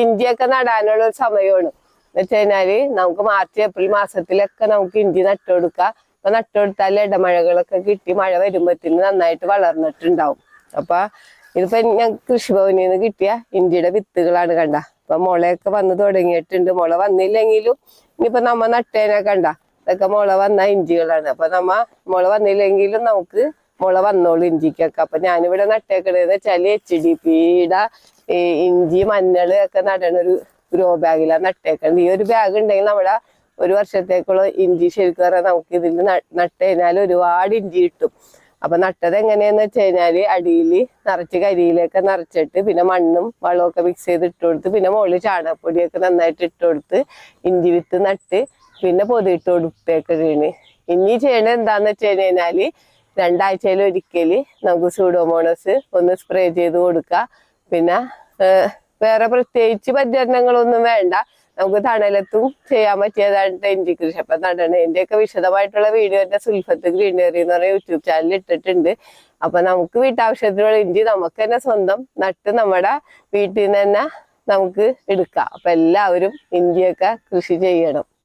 ഇഞ്ചിയൊക്കെ നടാനുള്ള ഒരു സമയമാണ്. എന്ന് വെച്ച് കഴിഞ്ഞാല് നമുക്ക് മാർച്ച് ഏപ്രിൽ മാസത്തിലൊക്കെ നമുക്ക് ഇഞ്ചി നട്ടുകൊടുക്കാം. അപ്പൊ നട്ടുകൊടുത്താൽ ഇടമഴകളൊക്കെ കിട്ടി മഴ വരുമ്പോഴത്തേന് നന്നായിട്ട് വളർന്നിട്ടുണ്ടാവും. അപ്പൊ ഇതിപ്പോ ഞാൻ കൃഷിഭവനിൽ നിന്ന് കിട്ടിയ ഇഞ്ചിയുടെ വിത്തുകളാണ് കണ്ട. അപ്പൊ മുളയൊക്കെ വന്ന് തുടങ്ങിയിട്ടുണ്ട്. മുള വന്നില്ലെങ്കിലും ഇനിയിപ്പോ നമ്മ നട്ടേനെ കണ്ട ഇതൊക്കെ മുള വന്ന ഇഞ്ചികളാണ്. അപ്പൊ മുള വന്നില്ലെങ്കിലും നമുക്ക് മുള വന്നോളൂ ഇഞ്ചിക്കൊക്കെ. അപ്പൊ ഞാനിവിടെ നട്ടേക്കണെന്ന് വെച്ചാല് HDPയുടെ ഇഞ്ചി മഞ്ഞള് ഒക്കെ നടണ ഒരു ഗ്രോ ബാഗിലാണ് നട്ടേക്കണത്. ഈ ഒരു ബാഗ് ഉണ്ടെങ്കിൽ നമ്മുടെ ഒരു വർഷത്തേക്കുള്ള ഇഞ്ചി ശരിക്കും പറഞ്ഞാൽ നമുക്ക് ഇതിൽ നട്ട് കഴിഞ്ഞാൽ ഒരുപാട് ഇഞ്ചി കിട്ടും. അപ്പൊ നട്ടത് എങ്ങനെയാന്ന് വെച്ച് കഴിഞ്ഞാല് അടിയിൽ നിറച്ച് കരിയിലൊക്കെ നിറച്ചിട്ട് പിന്നെ മണ്ണും വളമൊക്കെ മിക്സ് ചെയ്ത് ഇട്ട് കൊടുത്ത് പിന്നെ മുകളിൽ ചാണകപ്പൊടിയൊക്കെ നന്നായിട്ട് ഇട്ട് കൊടുത്ത് ഇഞ്ചി വിത്ത് നട്ട് പിന്നെ പൊതിയിട്ട് കൊടുത്തേക്കാണ്. ഇനി ചെയ്യണത് എന്താന്ന് വെച്ച് കഴിഞ്ഞാല് 2 ആഴ്ചയിൽ ഒരിക്കല് നമുക്ക് സൂഡോമോണസ് ഒന്ന് സ്പ്രേ ചെയ്ത് കൊടുക്കുക. പിന്നെ വേറെ പ്രത്യേകിച്ച് പരിചരണങ്ങളൊന്നും വേണ്ട. നമുക്ക് തണലത്തും ചെയ്യാൻ പറ്റിയതായിട്ട് ഇഞ്ചി കൃഷി. അപ്പൊ നടണേന്റെ ഒക്കെ വിശദമായിട്ടുള്ള വീഡിയോ എന്റെ സുൽഫത്ത് ഗ്രീനറി എന്ന് പറയുന്ന യൂട്യൂബ് ചാനലിൽ ഇട്ടിട്ടുണ്ട്. അപ്പൊ നമുക്ക് വീട്ടാവശ്യത്തിനുള്ള ഇഞ്ചി നമുക്ക് തന്നെ സ്വന്തം നട്ട് നമ്മുടെ വീട്ടിൽ നിന്ന് തന്നെ നമുക്ക് എടുക്കാം. അപ്പൊ എല്ലാവരും ഇഞ്ചിയൊക്കെ കൃഷി ചെയ്യണം.